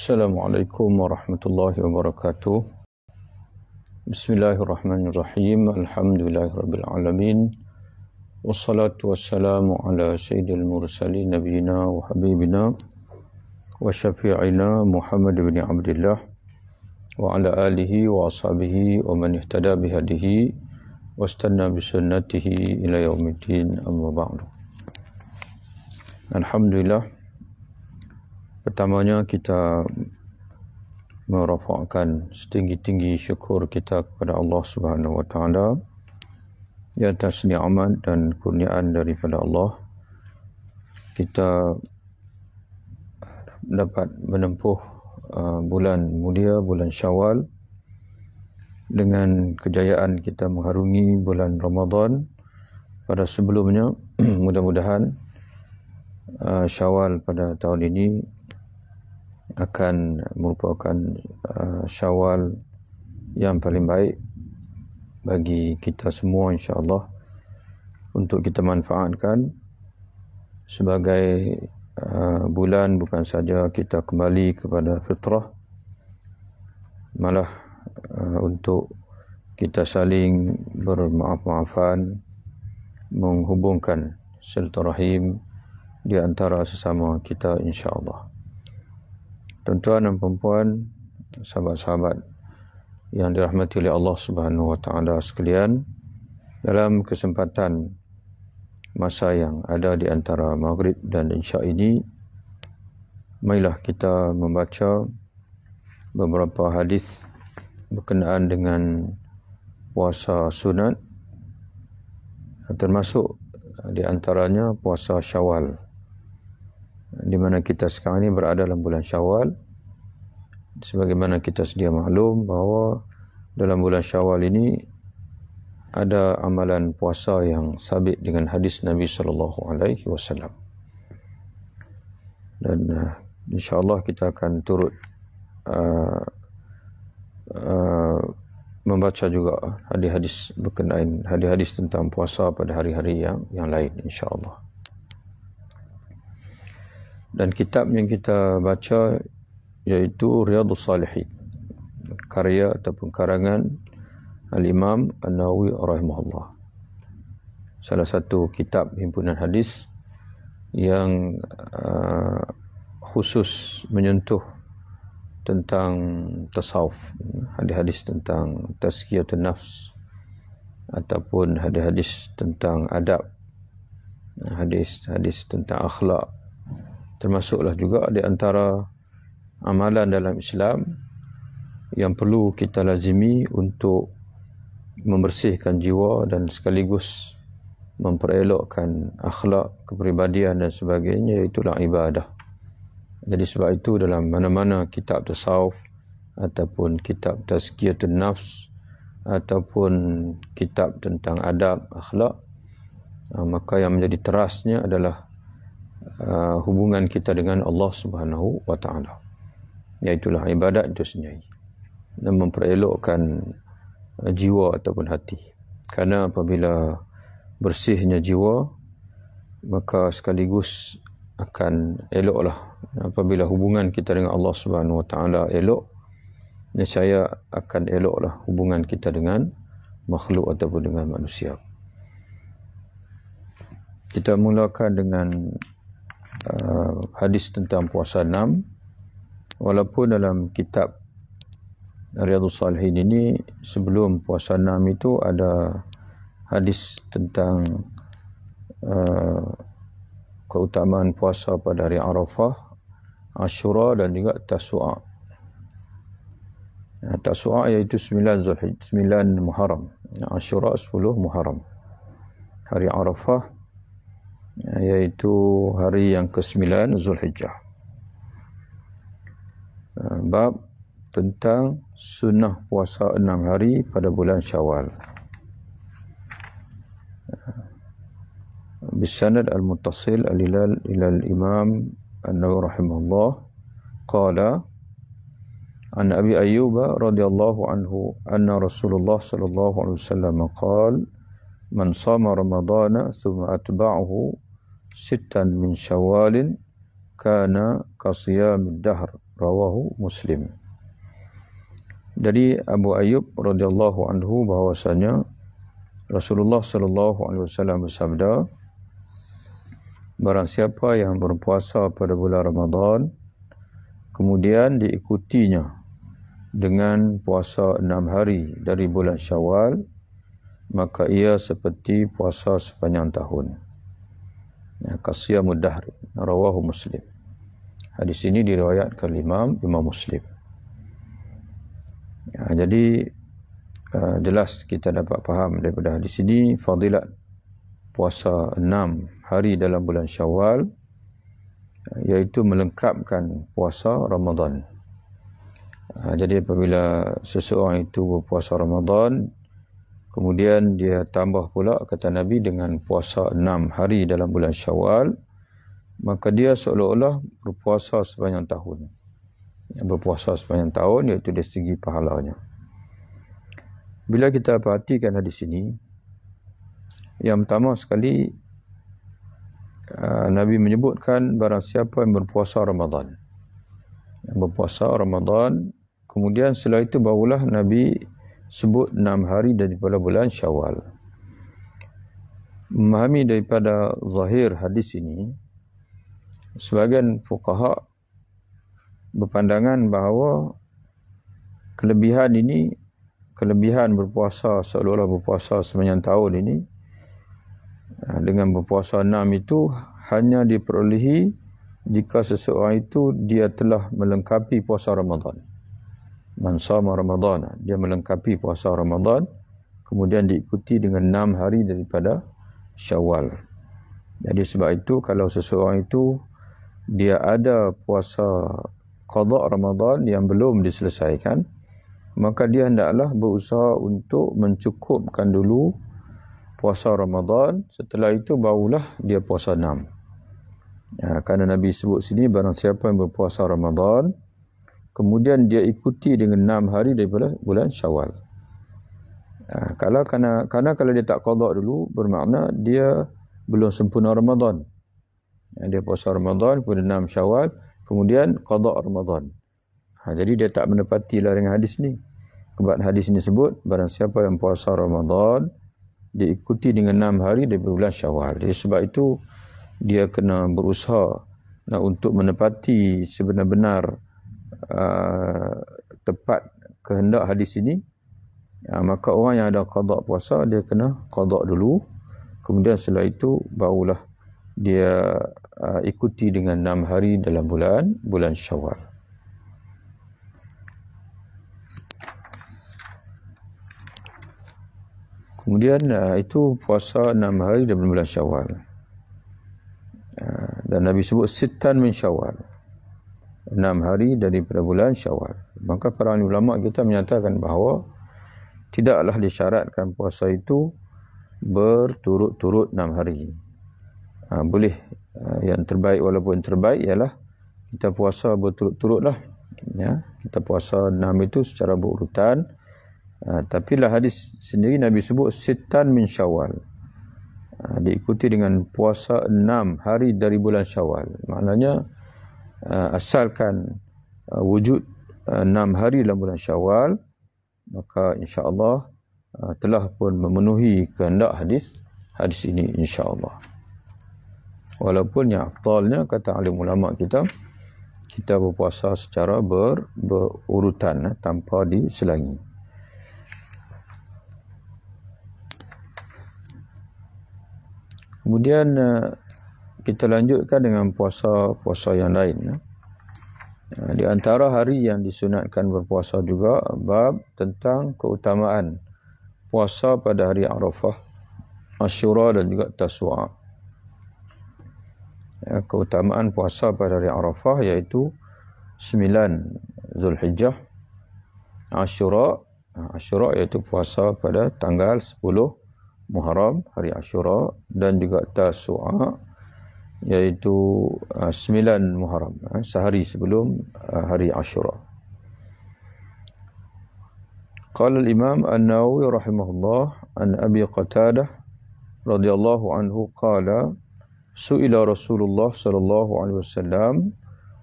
Assalamualaikum warahmatullahi wabarakatuh. Bismillahirrahmanirrahim. Alhamdulillahirabbil alamin. Wassalatu wassalamu ala sayyidil mursalin nabiyina wa habibina wa syafi'ina Muhammad bin Abdullah wa ala alihi wa ashabihi wa man ihtada bihadihi wastanna bi sunnatihi ila yaumiddin, amma ba'du. Alhamdulillah, pertamanya kita merafakkan setinggi-tinggi syukur kita kepada Allah Subhanahu wa taala di atas nikmat dan kurniaan daripada Allah. Kita dapat menempuh bulan mulia, bulan Syawal, dengan kejayaan kita mengharungi bulan Ramadan pada sebelumnya. Mudah-mudahan Syawal pada tahun ini akan merupakan Syawal yang paling baik bagi kita semua, insya-Allah, untuk kita manfaatkan sebagai bulan bukan saja kita kembali kepada fitrah, malah untuk kita saling bermaaf-maafan, menghubungkan silaturahim di antara sesama kita, insya-Allah. Tuan-tuan dan puan-puan, sahabat-sahabat yang dirahmati oleh Allah Subhanahu wa taala sekalian, dalam kesempatan masa yang ada di antara maghrib dan isya ini, marilah kita membaca beberapa hadis berkenaan dengan puasa sunat, termasuk di antaranya puasa Syawal, di mana kita sekarang ini berada dalam bulan Syawal. Sebagaimana kita sedia maklum bahawa dalam bulan Syawal ini ada amalan puasa yang sabit dengan hadis Nabi SAW. Dan insya-Allah kita akan turut membaca juga hadis-hadis berkenaan hadis-hadis tentang puasa pada hari-hari yang lain, insya-Allah. Dan kitab yang kita baca iaitu Riyadhus Shalihin, karya ataupun karangan Al-Imam An-Nawawi rahimahullah. Salah satu kitab himpunan hadis yang khusus menyentuh tentang tasawuf, hadis-hadis tentang tazkiyatun nafs ataupun hadis-hadis tentang adab, hadis-hadis tentang akhlak. Termasuklah juga di antara amalan dalam Islam yang perlu kita lazimi untuk membersihkan jiwa dan sekaligus memperelokkan akhlak, kepribadian dan sebagainya, itulah ibadah. Jadi sebab itu dalam mana-mana kitab tasawuf ataupun kitab tazkiyatun nafs ataupun kitab tentang adab, akhlak, maka yang menjadi terasnya adalah hubungan kita dengan Allah Subhanahu wa taala, iaitulah ibadat itu sendiri, dan memperelokkan jiwa ataupun hati. Karena apabila bersihnya jiwa, maka sekaligus akan eloklah apabila hubungan kita dengan Allah Subhanahu wa taala elok, nescaya akan eloklah hubungan kita dengan makhluk ataupun dengan manusia. Kita mulakan dengan hadis tentang puasa 6. Walaupun dalam kitab Riyadhus Shalihin ini sebelum puasa 6 itu ada hadis tentang keutamaan puasa pada hari Arafah, Ashura dan juga Tasu'a. Tasu'a iaitu 9 Zulhijjah, 9 Muharram. Ashura 10 Muharram. Hari Arafah iaitu hari yang ke-9 Zulhijjah. Bab tentang sunnah puasa 6 hari pada bulan Syawal. Bisanad al-muttasil ila al-Imam An-Nawawi rahimahullah qala an Abi Ayyub radhiyallahu anhu anna Rasulullah sallallahu alaihi wasallam qala man shama ramadana thumma atba'ahu sittan min syawalin kana kasiyamid dahr rawahu Muslim. Dari Abu Ayyub radhiyallahu anhu bahwasanya Rasulullah sallallahu alaihi wasallam bersabda, barang siapa yang berpuasa pada bulan Ramadan kemudian diikutinya dengan puasa 6 hari dari bulan Syawal, maka ia seperti puasa sepanjang tahun. Kasiyamud dahri, rawahu Muslim. Hadis ini diriwayatkan Imam Muslim. Jadi jelas kita dapat faham daripada hadis ini fadilat puasa 6 hari dalam bulan Syawal, iaitu melengkapkan puasa Ramadan. Jadi apabila seseorang itu berpuasa Ramadan, kemudian dia tambah pula kata Nabi dengan puasa 6 hari dalam bulan Syawal, maka dia seolah-olah berpuasa sepanjang tahun. Berpuasa sepanjang tahun, iaitu dari segi pahalanya. Bila kita perhatikan hadis ini, yang pertama sekali Nabi menyebutkan barang siapa yang berpuasa Ramadan. Berpuasa Ramadan, kemudian setelah itu barulah Nabi sebut 6 hari daripada bulan Syawal. Memahami daripada zahir hadis ini, sebahagian fuqaha berpandangan bahawa kelebihan berpuasa seolah-olah berpuasa sepanjang tahun ini, dengan berpuasa 6 itu hanya diperolehi jika seseorang itu dia telah melengkapi puasa Ramadan. Man shama Ramadan, dia melengkapi puasa Ramadan, kemudian diikuti dengan 6 hari daripada Syawal. Jadi sebab itu kalau seseorang itu dia ada puasa qada Ramadan yang belum diselesaikan, maka dia hendaklah berusaha untuk mencukupkan dulu puasa Ramadan, setelah itu barulah dia puasa 6. Kerana Nabi sebut sini barang siapa yang berpuasa Ramadan kemudian dia ikuti dengan 6 hari daripada bulan Syawal. Kerana kalau dia tak qada dulu, bermakna dia belum sempurna Ramadan. Dia puasa Ramadan, kemudian 6 Syawal, kemudian qada Ramadan. Jadi dia tak menepati larangan hadis ni. Sebab hadis ini sebut barang siapa yang puasa Ramadan diikuti dengan 6 hari dari bulan Syawal. Jadi sebab itu dia kena berusaha untuk menepati sebenar-benar tepat kehendak hadis ini. Maka orang yang ada qada puasa, dia kena qada dulu, kemudian setelah itu barulah dia ikuti dengan 6 hari dalam bulan Syawal. Kemudian itu puasa 6 hari dalam bulan Syawal. Dan Nabi sebut sittan min Syawal, 6 hari daripada bulan Syawal. Maka para ulama kita menyatakan bahawa tidaklah disyaratkan puasa itu berturut-turut 6 hari. Boleh, yang terbaik, walaupun terbaik ialah kita puasa berturut-turut lah. Kita puasa 6 itu secara berurutan. Tapi lah hadis sendiri Nabi sebut sittan min Syawal, diikuti dengan puasa 6 hari dari bulan Syawal. Maknanya asalkan wujud 6 hari dalam bulan Syawal, maka insya-Allah telah pun memenuhi kehendak hadis ini insya-Allah. Walaupun yang afdalnya kata alim ulama kita berpuasa secara berurutan tanpa diselangi. Kemudian kita lanjutkan dengan puasa yang lain. Di antara hari yang disunatkan berpuasa juga bab tentang keutamaan puasa pada hari Arafah, Asyura dan juga Tasu'a. Keutamaan puasa pada hari Arafah iaitu 9 Zulhijjah, Asyura iaitu puasa pada tanggal 10 Muharram, hari Asyura, dan juga Tasu'a iaitu 9 Muharram, sehari sebelum hari Asyura. Qala al-Imam An-Nawawi rahimahullah an Abi Qatadah radhiyallahu anhu qala su'ila Rasulullah sallallahu alaihi wasallam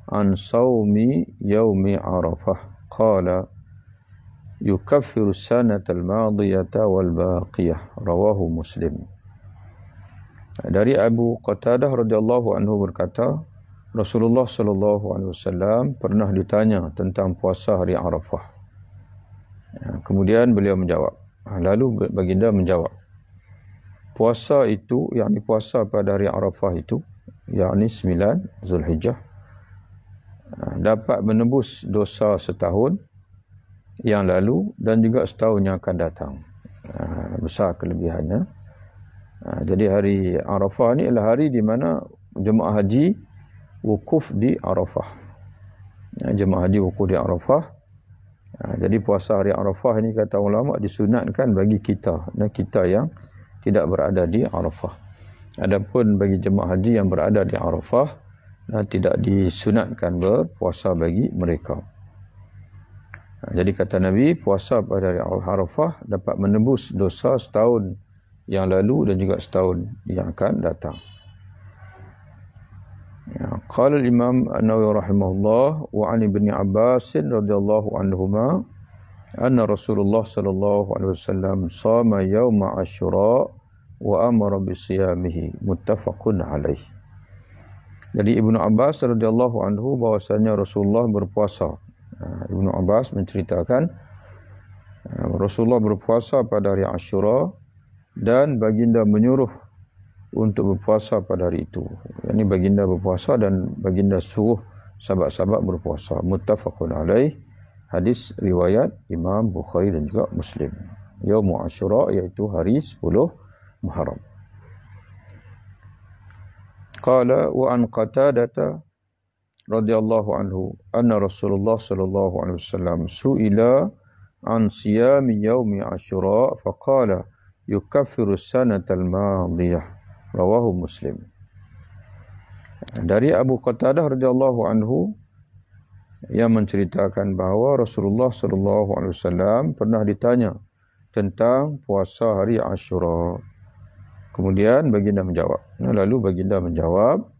عن صوم يوم عرفة قال يكفر السنة الماضية والباقية رواه مسلم. Dari Abu Qatadah radhiyallahu anhu berkata, Rasulullah sallallahu alaihi wasallam pernah ditanya tentang puasa hari Arafah. Kemudian beliau menjawab. Lalu baginda menjawab, puasa itu, yakni puasa pada hari Arafah itu, yakni 9 Zulhijjah, dapat menebus dosa setahun yang lalu dan juga setahun yang akan datang. Besar kelebihannya. Jadi hari Arafah ni adalah hari di mana jemaah haji wukuf di Arafah. Jemaah haji wukuf di Arafah. Jadi puasa hari Arafah ini kata ulama disunatkan bagi kita, dan kita yang tidak berada di Arafah. Adapun bagi jemaah haji yang berada di Arafah, tidak disunatkan berpuasa bagi mereka. Jadi kata Nabi, puasa pada hari Arafah dapat menebus dosa setahun yang lalu dan juga setahun yang akan datang. Qala al-Imam An-Nawawi rahimahullah wa 'an Ibn Abbas radhiyallahu anhuma anna Rasulullah sallallahu alaihi wasallam shama yaum Asyura wa amara bi siyamihi muttafaqun alaih. Jadi Ibnu Abbas radhiyallahu anhu bahwasanya Rasulullah berpuasa. Ibnu Abbas menceritakan Rasulullah berpuasa pada hari Asyura dan baginda menyuruh untuk berpuasa pada hari itu. Ini baginda berpuasa dan baginda suruh sahabat-sahabat berpuasa. Muttafaqun alaih. Hadis riwayat Imam Bukhari dan juga Muslim. Yaum Asyura iaitu hari 10 Muharram. Qala wa an Qatadah radhiyallahu anhu anna Rasulullah sallallahu alaihi wasallam su'ila an siyami yaumi Asyura faqala yukaffiru sanatal madiyah. Rawahu Muslim. Dari Abu Qatadah radhiyallahu anhu yang menceritakan bahawa Rasulullah sallallahu alaihi wasallam pernah ditanya tentang puasa hari Asyura. Kemudian baginda menjawab. Lalu baginda menjawab,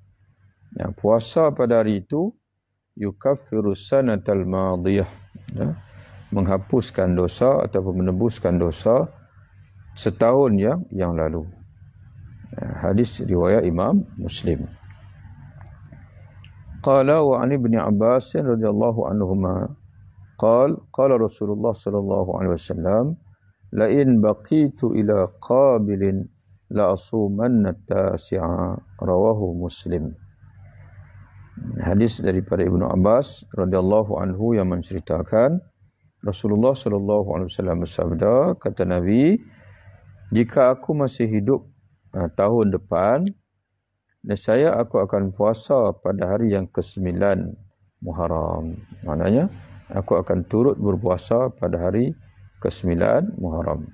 puasa pada hari itu yukaffiru sanatal madiyah, menghapuskan dosa ataupun menebuskan dosa setahun yang lalu. Hadis riwayat Imam Muslim. Qala wa 'an Ibn Abbas radhiyallahu anhuma qala Rasulullah sallallahu alaihi wasallam la in baqitu ila qabilin la asumanna at-tasi'a. Rawahu Muslim. Hadis daripada Ibnu Abbas radhiyallahu anhu yang menceritakan Rasulullah sallallahu alaihi wasallam bersabda, kata Nabi, jika aku masih hidup tahun depan, nescaya aku akan puasa pada hari yang ke-9 Muharram. Maknanya aku akan turut berpuasa pada hari ke-9 Muharram.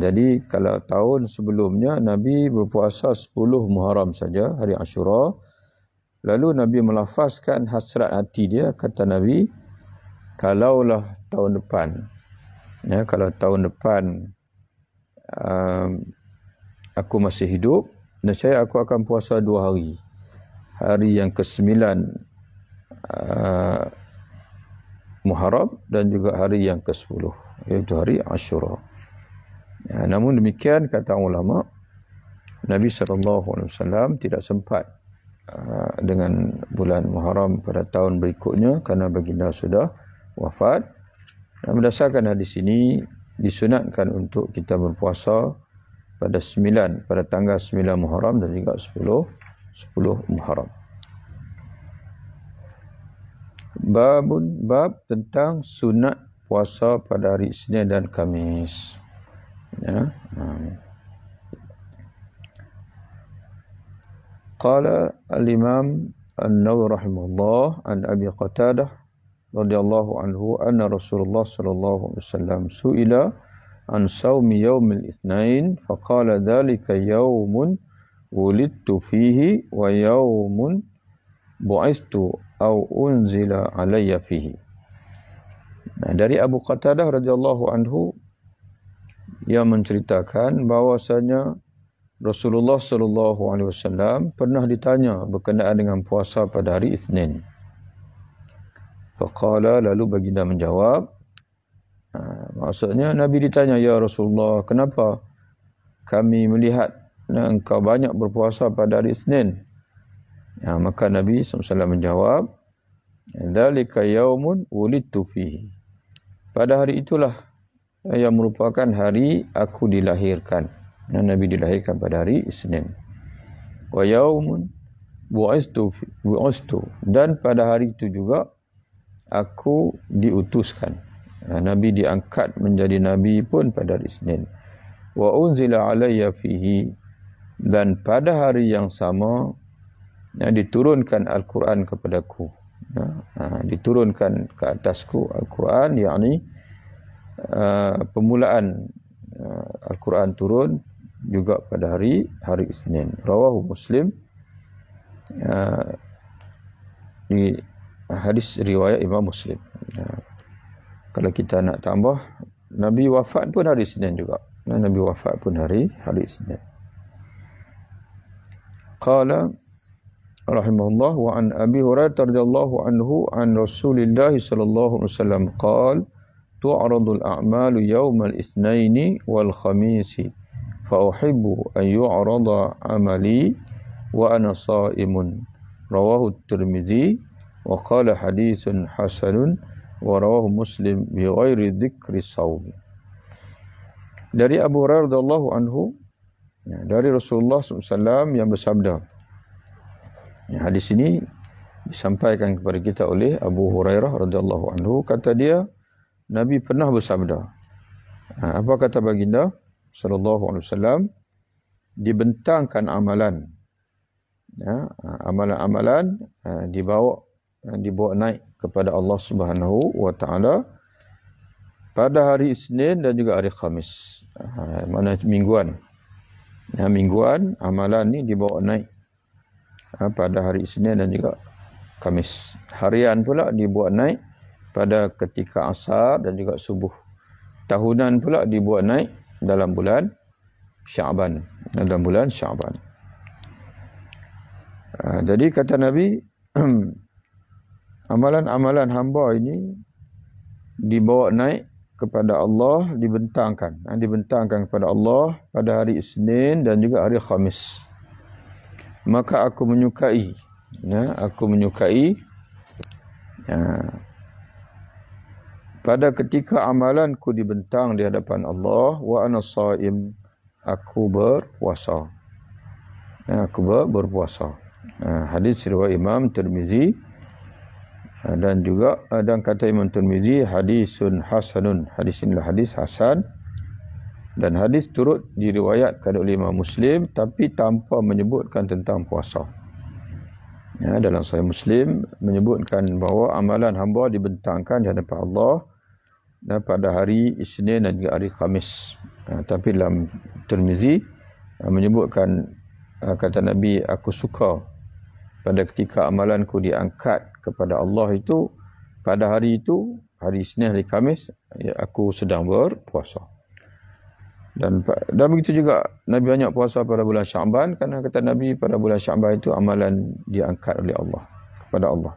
Jadi kalau tahun sebelumnya Nabi berpuasa 10 Muharram saja, hari Asyura. Lalu Nabi melafazkan hasrat hati dia, kata Nabi, kalaulah tahun depan, kalau tahun depan aku masih hidup, nescaya aku akan puasa 2 hari. Hari yang ke-9 Muharram dan juga hari yang ke-10, iaitu hari Asyura. Namun demikian, kata ulama, Nabi SAW tidak sempat dengan bulan Muharram pada tahun berikutnya kerana baginda sudah wafat. Dan berdasarkan hadis ini, disunatkan untuk kita berpuasa pada tanggal 9 Muharram dan juga 10 Muharram. Bab tentang sunat puasa pada hari Isnin dan Khamis. Qala al-Imam An-Nawawi rahimahullah an Abi Qatadah radhiyallahu anhu anna Rasulullah sallallahu alaihi wasallam su'ila an saumi yaumil itsnain faqala dhalika yaumun wulidtu fihi wa yaumun bu'istu aw unzila alayya fihi. Dari Abu Qatadah radhiyallahu anhu yang menceritakan bahwasanya Rasulullah sallallahu alaihi wasallam pernah ditanya berkenaan dengan puasa pada hari Isnin. Faqala, lalu baginda menjawab, maksudnya Nabi ditanya, ya Rasulullah, kenapa kami melihat engkau banyak berpuasa pada hari Isnin? Maka Nabi SAW menjawab, dzalika yaumun wulidtu fihi. Pada hari itulah yang merupakan hari aku dilahirkan. Nabi dilahirkan pada hari Isnin. Wa yaumun bu'istu, dan pada hari itu juga aku diutuskan. Nabi diangkat menjadi nabi pun pada hari Isnin. Wa unzila alayya fihi, dan pada hari yang sama diturunkan Al-Quran kepadaku. Diturunkan ke atasku Al-Quran, yakni permulaan Al-Quran turun juga pada hari Isnin. Rawahu Muslim. Di hadis riwayat Imam Muslim. Kalau kita nak tambah, Nabi wafat pun hari Isnin juga. Nabi wafat pun hari Isnin. Qala rahimahullah, wa an Abi Hurairah radhiyallahu anhu an Rasulillah sallallahu alaihi wasallam qala tu'radul a'malu yawmal itsnaini wal khamisi fa uhibbu an yu'rada amali wa ana sha'imun. Rawahu Tirmizi wa qala haditsun hasanun wa rawahu Muslim bi ghairi dzikri shaum. Dari Abu Hurairah radhiyallahu anhu, dari Rasulullah SAW yang bersabda. Hadis ini disampaikan kepada kita oleh Abu Hurairah radhiyallahu anhu. Kata dia, Nabi pernah bersabda. Apa kata baginda sallallahu alaihi wasallam? Dibentangkan amalan. Amalan-amalan dibawa naik kepada Allah Subhanahu wa taala pada hari Isnin dan juga hari Khamis. Mana mingguan. Mingguan amalan ni dibawa naik pada hari Isnin dan juga Khamis. Harian pula dibuat naik pada ketika asar dan juga subuh. Tahunan pula dibuat naik dalam bulan Sya'ban. Jadi kata Nabi, amalan-amalan hamba ini dibawa naik kepada Allah, dibentangkan kepada Allah pada hari Isnin dan juga hari Khamis. Maka aku menyukai pada ketika amalanku dibentang di hadapan Allah, wa ana shaim, aku berpuasa. Berpuasa. Hadis riwayat Imam Tirmizi, dan juga dan kata Imam Tirmizi hadisun hasanun. Hadis inilah hadis hasan, dan hadis turut diriwayatkan oleh Imam Muslim tapi tanpa menyebutkan tentang puasa. Dalam Sahih Muslim menyebutkan bahawa amalan hamba dibentangkan di hadapan Allah pada hari Isnin dan juga hari Khamis. Tapi dalam Tirmizi menyebutkan, kata Nabi, aku suka pada ketika amalanku diangkat kepada Allah itu, pada hari itu, hari Isnin, hari Khamis, aku sedang berpuasa. Dan begitu juga Nabi banyak puasa pada bulan Sya'ban, kerana kata Nabi pada bulan Sya'ban itu amalan diangkat oleh Allah kepada Allah.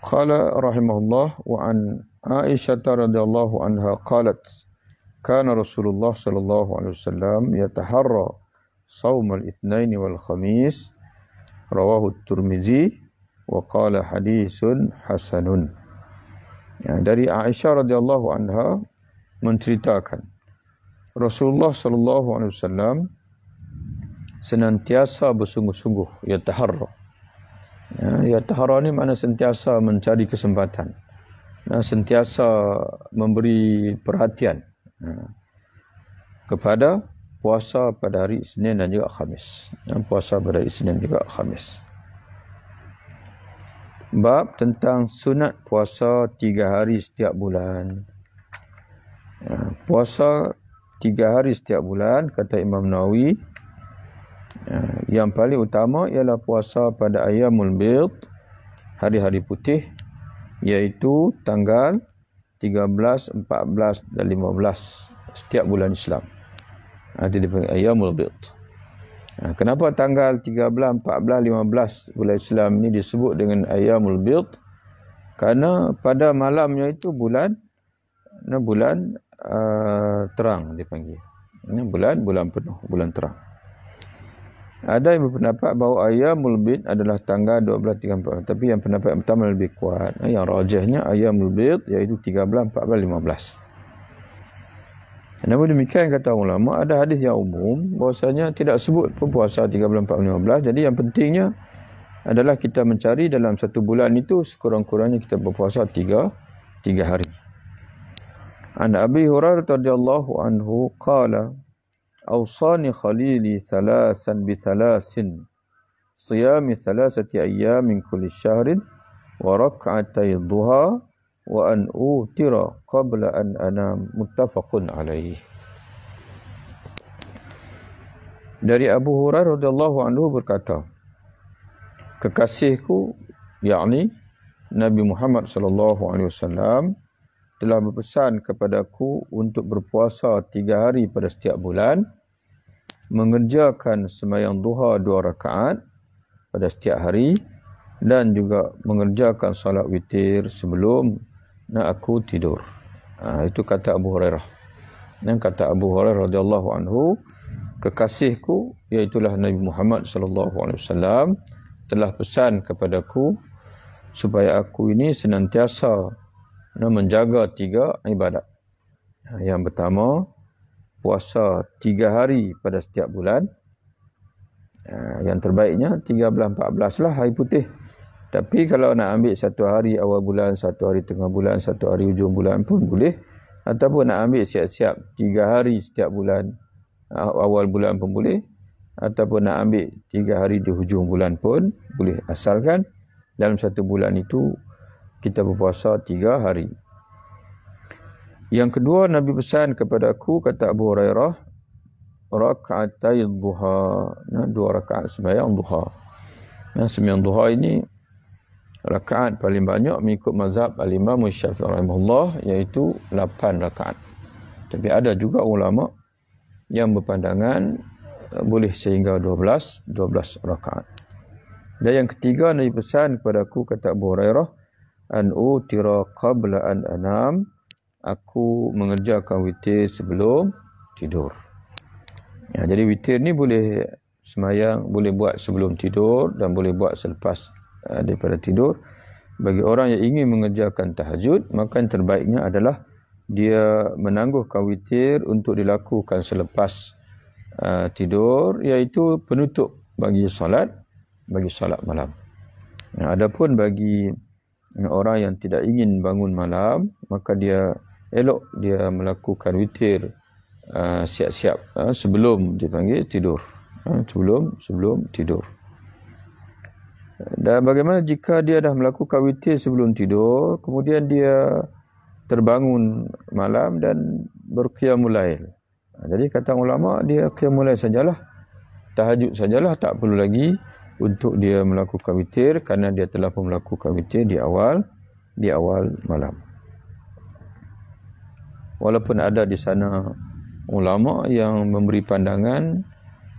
Qala rahimahullah, wa an Aisyah radhiyallahu anha qalat kana Rasulullah sallallahu alaihi wasallam yataharra shaum al-itsnain wal khamis. Rawahu Tirmizi wa qala haditsun hasanun. Dari Aisyah radhiyallahu anha menceritakan Rasulullah sallallahu alaihi wasallam senantiasa bersungguh-sungguh, yataharra. Yataharra ni makna sentiasa mencari kesempatan. Sentiasa memberi perhatian kepada puasa pada hari Isnin dan juga Khamis. Puasa pada hari Isnin dan juga Khamis. Bab tentang sunat puasa 3 hari setiap bulan. Puasa 3 hari setiap bulan, kata Imam Nawawi, yang paling utama ialah puasa pada Ayyamul Bid, hari-hari putih, iaitu tanggal 13, 14 dan 15 setiap bulan Islam. Itu dipanggil Ayyamul Bid. Kenapa tanggal 13, 14, 15 bulan Islam ini disebut dengan Ayyamul Bid? Kerana pada malamnya itu bulan terang dipanggil. Bulan penuh, bulan terang. Ada yang berpendapat bahawa ayyamul bid adalah tanggal 12, 13, 14. Tapi yang pendapat yang pertama lebih kuat. Yang rajihnya ayyamul bid iaitu 13, 14, 15. Namun demikian kata ulama, ada hadis yang umum bahwasanya tidak sebut puasa 13, 14, 15. Jadi yang pentingnya adalah kita mencari dalam satu bulan itu sekurang-kurangnya kita berpuasa 3 hari. An Abi Hurairah radhiyallahu anhu qala أوصاني خليلي ثلاثا بثلاث صيام 3 أيام من كل شهر وركعتي الضحى وأن أوتر قبل أن أنام متفق عليه. Dari Abu Hurairah radhiyallahu anhu berkata, kekasihku yakni Nabi Muhammad sallallahu alaihi wasallam telah berpesan kepadaku untuk berpuasa 3 hari pada setiap bulan, mengerjakan sembahyang duha 2 rakaat pada setiap hari, dan juga mengerjakan salat witir sebelum aku tidur. Itu kata Abu Hurairah. Dan kata Abu Hurairah radhiyallahu anhu, kekasihku iaitulah Nabi Muhammad sallallahu alaihi wasallam telah pesan kepadaku supaya aku ini senantiasa menjaga 3 ibadat. Yang pertama, puasa 3 hari pada setiap bulan. Yang terbaiknya 13, 14 lah hari putih. Tapi kalau nak ambil 1 hari awal bulan, 1 hari tengah bulan, 1 hari hujung bulan pun boleh. Ataupun nak ambil siap-siap 3 hari setiap bulan, awal bulan pun boleh. Ataupun nak ambil 3 hari di hujung bulan pun boleh. Asalkan dalam 1 bulan itu kita berpuasa 3 hari. Yang kedua, Nabi pesan kepada aku, kata Abu Hurairah, raka'atai duha, 2 rakaat sembahyang duha. Sembahyang duha ini rakaat paling banyak mengikut mazhab al-Imam Syafi'i rahimahullah, iaitu 8 rakaat. Tapi ada juga ulama yang berpandangan boleh sehingga 12 rakaat. Dan yang ketiga, Nabi pesan kepada aku, kata Abu Hurairah, an utira qabla an anam, aku mengerjakan witir sebelum tidur. Jadi witir ni boleh semayang, boleh buat sebelum tidur dan boleh buat selepas daripada tidur. Bagi orang yang ingin mengerjakan tahajud, maka yang terbaiknya adalah dia menangguhkan witir untuk dilakukan selepas tidur, iaitu penutup bagi solat malam. Adapun bagi orang yang tidak ingin bangun malam, maka dia elok dia melakukan witir siap-siap sebelum dipanggil tidur. Sebelum tidur. Dan bagaimana jika dia dah melakukan witir sebelum tidur, kemudian dia terbangun malam dan berqiyamul lail. Jadi kata ulama, dia qiyamul lail sajalah, tahajud sajalah, tak perlu lagi untuk dia melakukan witir, kerana dia telah pun melakukan witir di awal malam. Walaupun ada di sana ulama yang memberi pandangan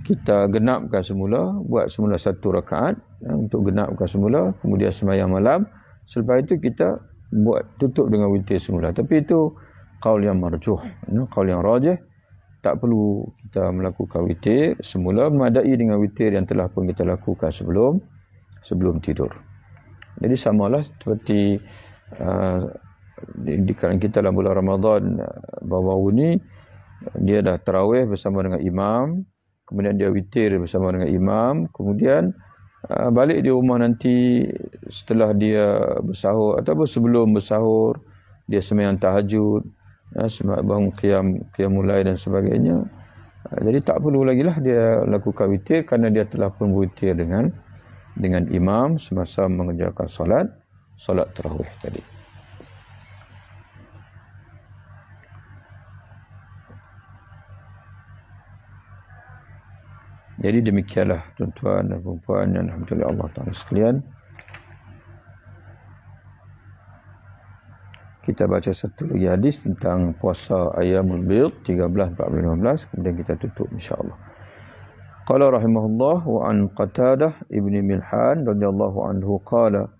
kita genapkan semula, buat semula 1 rakaat untuk genapkan semula, kemudian sembahyang malam, selepas itu kita buat tutup dengan witir semula. Tapi itu qaul yang marjuh, qaul yang rajih. Tak perlu kita melakukan witir semula, memadai dengan witir yang telah pun kita lakukan sebelum tidur. Jadi samalah seperti di kalangan kita dalam bulan Ramadan baru-baru ni, dia dah tarawih bersama dengan imam, kemudian dia witir bersama dengan imam, kemudian balik di rumah nanti setelah dia bersahur ataupun sebelum bersahur, dia sembahyang tahajud, bangun qiyamul lail dan sebagainya. Jadi tak perlu lagi lah dia lakukan witir, kerana dia telah pun witir dengan imam semasa mengerjakan solat tarawih tadi. Jadi demikianlah tuan-tuan dan puan-puan yang alhamdulillah Allah Taala sekalian. Kita baca satu lagi hadis tentang puasa Ayyamul Bid 13, 14, 15, kemudian kita tutup insya-Allah. Qala rahimahullah wa an Qatadah ibni Milhan radhiyallahu anhu qala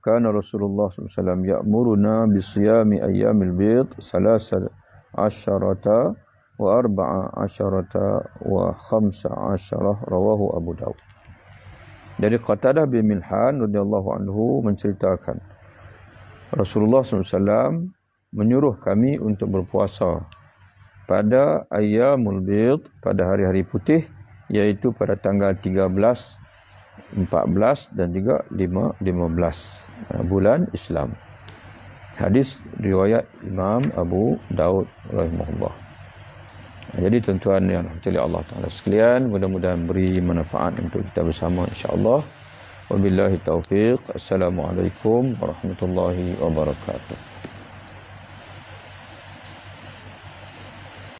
kana Rasulullah SAW ya'muruna bisiyami ayyamil bid 13 wa 14 wa 15 rawahu Abu Dawud. Dari Qatadah bin Milhan radhiyallahu anhu menceritakan Rasulullah SAW menyuruh kami untuk berpuasa pada ayyamul bid, pada hari-hari putih, iaitu pada tanggal 13, 14 dan juga 15 bulan Islam. Hadis riwayat Imam Abu Daud rahimahullah. Jadi tuan-tuan yang dirahmati Allah Taala sekalian, mudah-mudahan beri manfaat untuk kita bersama insya-Allah. Wabillahi taufiq. Assalamualaikum warahmatullahi wabarakatuh.